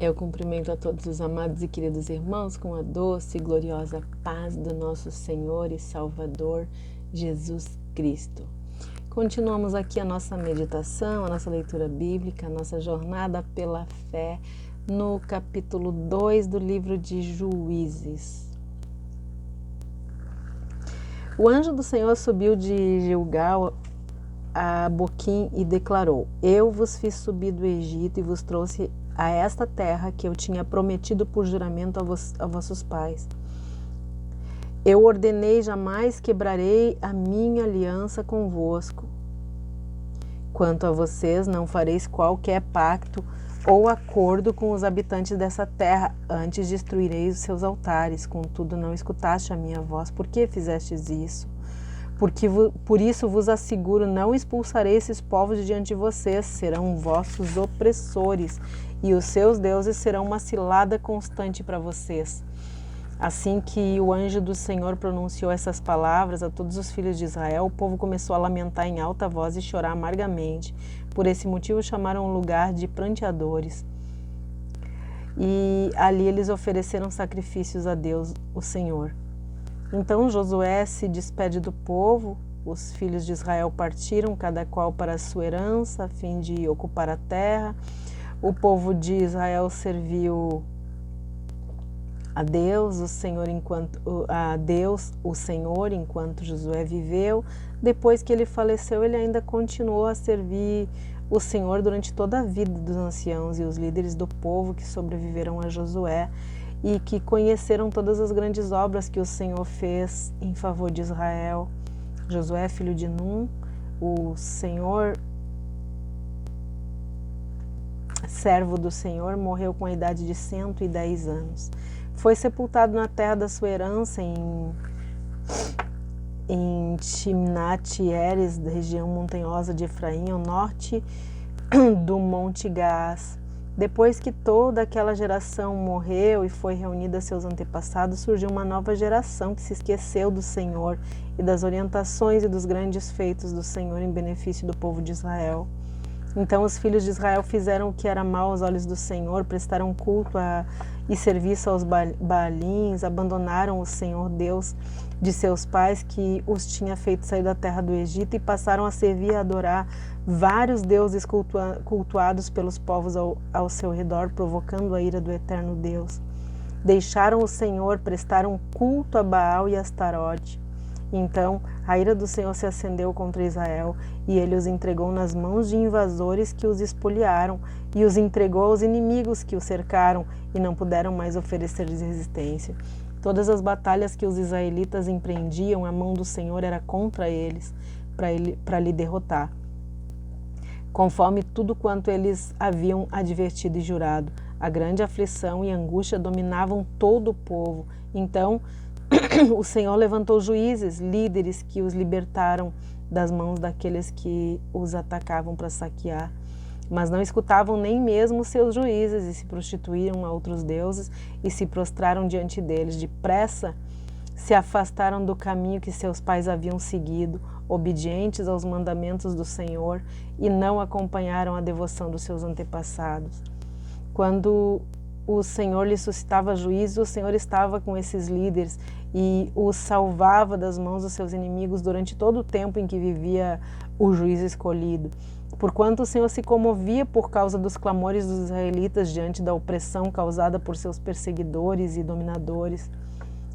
Eu cumprimento a todos os amados e queridos irmãos com a doce e gloriosa paz do nosso Senhor e Salvador Jesus Cristo. Continuamos aqui a nossa meditação, a nossa leitura bíblica, a nossa jornada pela fé no capítulo 2 do livro de Juízes. O anjo do Senhor subiu de Gilgal a Boquim e declarou: Eu vos fiz subir do Egito e vos trouxe a esta terra que eu tinha prometido por juramento a vossos pais. Eu ordenei, jamais quebrarei a minha aliança convosco. Quanto a vocês, não fareis qualquer pacto ou acordo com os habitantes dessa terra, antes destruireis os seus altares. Contudo, não escutaste a minha voz. Por que fizestes isso? Por isso vos asseguro, não expulsarei esses povos de diante de vocês, serão vossos opressores, e os seus deuses serão uma cilada constante para vocês. Assim que o anjo do Senhor pronunciou essas palavras a todos os filhos de Israel, o povo começou a lamentar em alta voz e chorar amargamente. Por esse motivo chamaram o lugar de pranteadores. E ali eles ofereceram sacrifícios a Deus, o Senhor. Então Josué se despede do povo, os filhos de Israel partiram, cada qual para a sua herança, a fim de ocupar a terra. O povo de Israel serviu a Deus, o Senhor, enquanto Josué viveu. Depois que ele faleceu, ele ainda continuou a servir o Senhor durante toda a vida dos anciãos e os líderes do povo que sobreviveram a Josué e que conheceram todas as grandes obras que o Senhor fez em favor de Israel. Josué, filho de Num, o Senhor, servo do Senhor, morreu com a idade de 110 anos. Foi sepultado na terra da sua herança, em Timnat-Heres, região montanhosa de Efraim, ao norte do Monte Gás. Depois que toda aquela geração morreu e foi reunida a seus antepassados, surgiu uma nova geração que se esqueceu do Senhor e das orientações e dos grandes feitos do Senhor em benefício do povo de Israel. Então os filhos de Israel fizeram o que era mal aos olhos do Senhor, prestaram culto e serviço aos Baalins, abandonaram o Senhor Deus de seus pais que os tinha feito sair da terra do Egito e passaram a servir e adorar vários deuses cultuados pelos povos ao seu redor, provocando a ira do eterno Deus. Deixaram o Senhor, prestaram culto a Baal e a Astarote. Então a ira do Senhor se acendeu contra Israel e ele os entregou nas mãos de invasores que os espoliaram e os entregou aos inimigos que os cercaram e não puderam mais oferecer-lhes resistência. Todas as batalhas que os israelitas empreendiam, a mão do Senhor era contra eles, para lhe derrotar, conforme tudo quanto eles haviam advertido e jurado. A grande aflição e angústia dominavam todo o povo. Então o Senhor levantou juízes, líderes que os libertaram das mãos daqueles que os atacavam para saquear. Mas não escutavam nem mesmo seus juízes e se prostituíram a outros deuses e se prostraram diante deles. Depressa se afastaram do caminho que seus pais haviam seguido, obedientes aos mandamentos do Senhor, e não acompanharam a devoção dos seus antepassados. Quando o Senhor lhe suscitava juízo, o Senhor estava com esses líderes e os salvava das mãos dos seus inimigos durante todo o tempo em que vivia o juiz escolhido. Porquanto o Senhor se comovia por causa dos clamores dos israelitas diante da opressão causada por seus perseguidores e dominadores.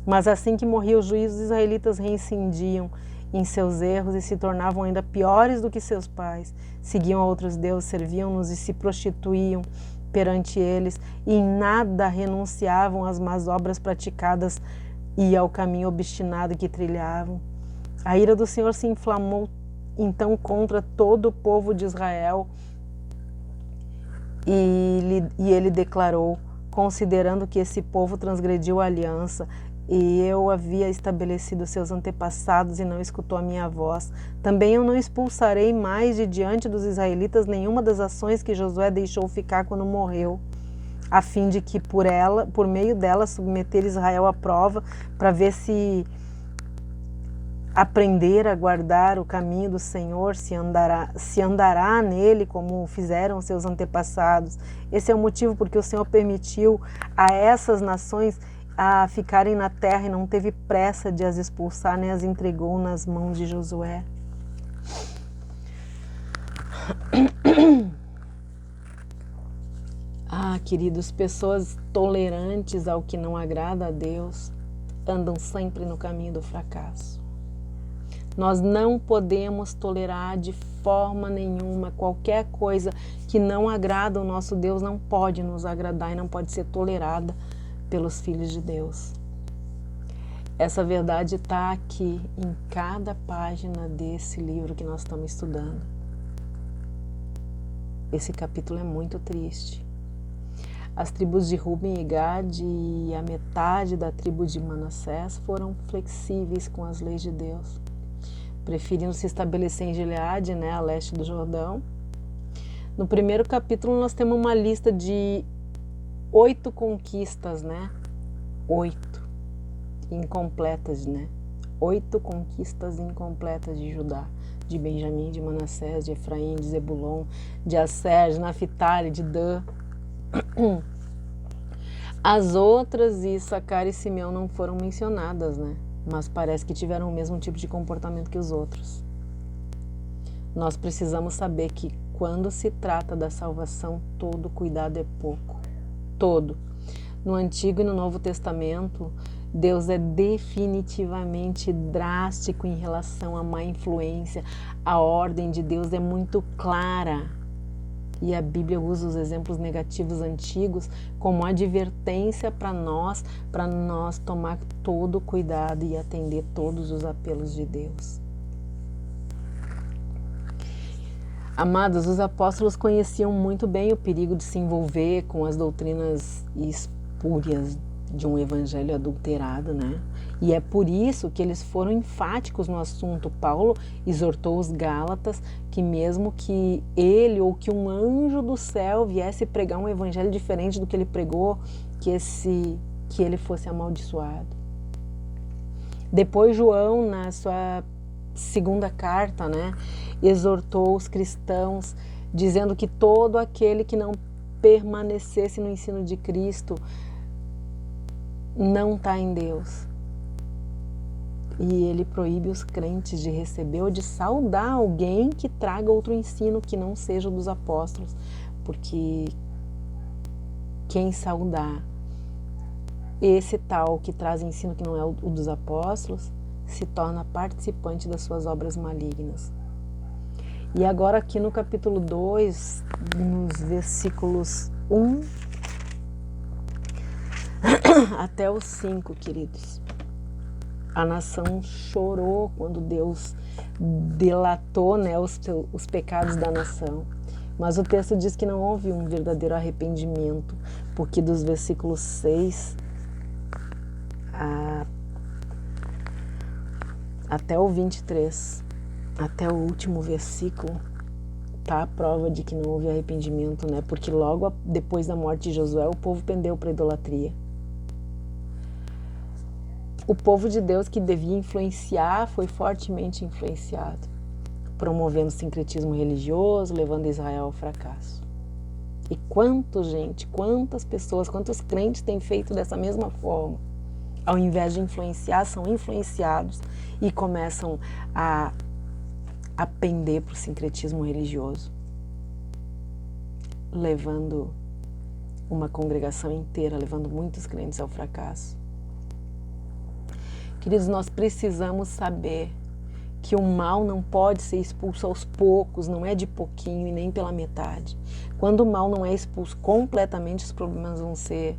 Mas assim que morria o juiz, os israelitas reincindiam em seus erros e se tornavam ainda piores do que seus pais. Seguiam a outros deuses, serviam-nos e se prostituíam perante eles, e em nada renunciavam às más obras praticadas e ao caminho obstinado que trilhavam. A ira do Senhor se inflamou então contra todo o povo de Israel e ele declarou: considerando que esse povo transgrediu a aliança e eu havia estabelecido seus antepassados e não escutou a minha voz, também eu não expulsarei mais de diante dos israelitas nenhuma das ações que Josué deixou ficar quando morreu, a fim de que por meio dela submeter Israel à prova, para ver se aprender a guardar o caminho do Senhor, se andará nele como fizeram seus antepassados. Esse é o motivo porque o Senhor permitiu a essas nações a ficarem na terra e não teve pressa de as expulsar, nem as entregou nas mãos de Josué. Queridos, pessoas tolerantes ao que não agrada a Deus andam sempre no caminho do fracasso. Nós não podemos tolerar de forma nenhuma qualquer coisa que não agrada ao nosso Deus, não pode nos agradar e não pode ser tolerada pelos filhos de Deus. Essa verdade está aqui em cada página desse livro que nós estamos estudando. Esse capítulo é muito triste. As tribos de Ruben e Gad e a metade da tribo de Manassés foram flexíveis com as leis de Deus. Preferiram se estabelecer em Gileade, a leste do Jordão. No primeiro capítulo nós temos uma lista de 8 conquistas, 8 incompletas, 8 conquistas incompletas de Judá, de Benjamim, de Manassés, de Efraim, de Zebulon, de Asser, de Naftali, de Dan. As outras, Issacar e Simeão, não foram mencionadas, mas parece que tiveram o mesmo tipo de comportamento que os outros. Nós precisamos saber que quando se trata da salvação, todo cuidado é pouco. Todo. No Antigo e no Novo Testamento, Deus é definitivamente drástico em relação à má influência. A ordem de Deus é muito clara. E a Bíblia usa os exemplos negativos antigos como advertência para nós tomar todo cuidado e atender todos os apelos de Deus. Amados, os apóstolos conheciam muito bem o perigo de se envolver com as doutrinas espúrias de um evangelho adulterado, E é por isso que eles foram enfáticos no assunto. Paulo exortou os Gálatas que mesmo que ele ou que um anjo do céu viesse pregar um evangelho diferente do que ele pregou, que ele fosse amaldiçoado. Depois João, na sua segunda carta, exortou os cristãos, dizendo que todo aquele que não permanecesse no ensino de Cristo não está em Deus. E ele proíbe os crentes de receber ou de saudar alguém que traga outro ensino que não seja o dos apóstolos, porque quem saudar esse tal que traz ensino que não é o dos apóstolos, se torna participante das suas obras malignas. E agora aqui no capítulo 2, nos versículos 1 até os 5, queridos. A nação chorou quando Deus delatou, os pecados da nação. Mas o texto diz que não houve um verdadeiro arrependimento, porque dos versículos 6 até o 23, até o último versículo, está a prova de que não houve arrependimento, Porque logo depois da morte de Josué, o povo pendeu para a idolatria. O povo de Deus que devia influenciar foi fortemente influenciado, promovendo o sincretismo religioso, levando Israel ao fracasso. E quantas pessoas, quantos crentes têm feito dessa mesma forma? Ao invés de influenciar, são influenciados e começam a pender para o sincretismo religioso, levando uma congregação inteira, levando muitos crentes ao fracasso. Queridos, nós precisamos saber que o mal não pode ser expulso aos poucos, não é de pouquinho e nem pela metade. Quando o mal não é expulso completamente, os problemas vão ser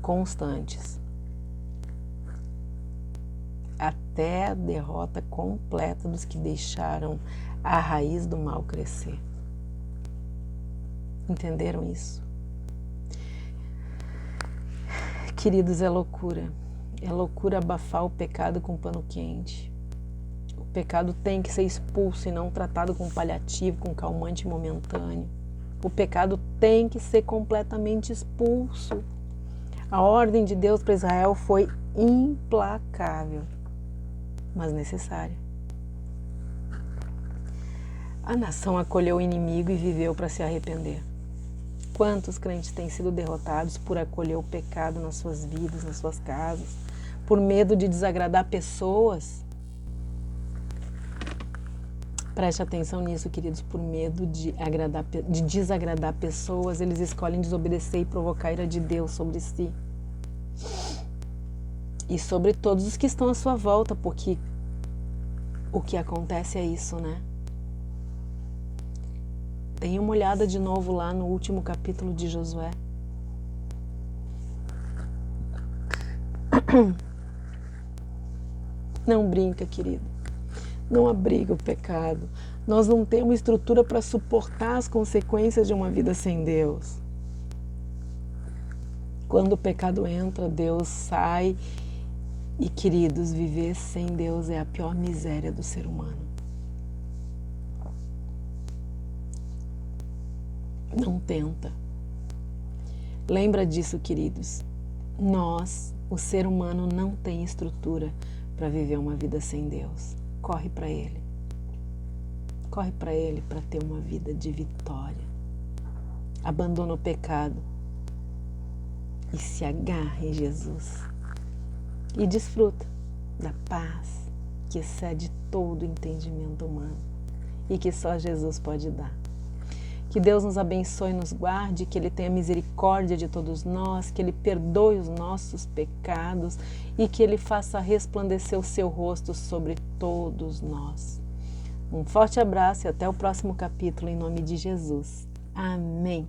constantes. Até a derrota completa dos que deixaram a raiz do mal crescer. Entenderam isso? Queridos, é loucura. É loucura abafar o pecado com pano quente. O pecado tem que ser expulso e não tratado com paliativo, com calmante momentâneo. O pecado tem que ser completamente expulso. A ordem de Deus para Israel foi implacável. mas necessária. A nação acolheu o inimigo e viveu para se arrepender. Quantos crentes têm sido derrotados por acolher o pecado nas suas vidas, nas suas casas, por medo de desagradar pessoas? Preste atenção nisso, queridos, por medo de desagradar pessoas, eles escolhem desobedecer e provocar a ira de Deus sobre si. E sobre todos os que estão à sua volta, porque o que acontece é isso, né? Dêem uma olhada de novo lá no último capítulo de Josué. Não brinca, querido. Não abriga o pecado. Nós não temos estrutura para suportar as consequências de uma vida sem Deus. Quando o pecado entra, Deus sai. E, queridos, viver sem Deus é a pior miséria do ser humano. Não tenta. Lembra disso, queridos. Nós, o ser humano, não tem estrutura para viver uma vida sem Deus. Corre para Ele. Corre para Ele para ter uma vida de vitória. Abandona o pecado e se agarra em Jesus. E desfruta da paz que excede todo o entendimento humano e que só Jesus pode dar. Que Deus nos abençoe e nos guarde, que Ele tenha misericórdia de todos nós, que Ele perdoe os nossos pecados e que Ele faça resplandecer o seu rosto sobre todos nós. Um forte abraço e até o próximo capítulo, em nome de Jesus. Amém.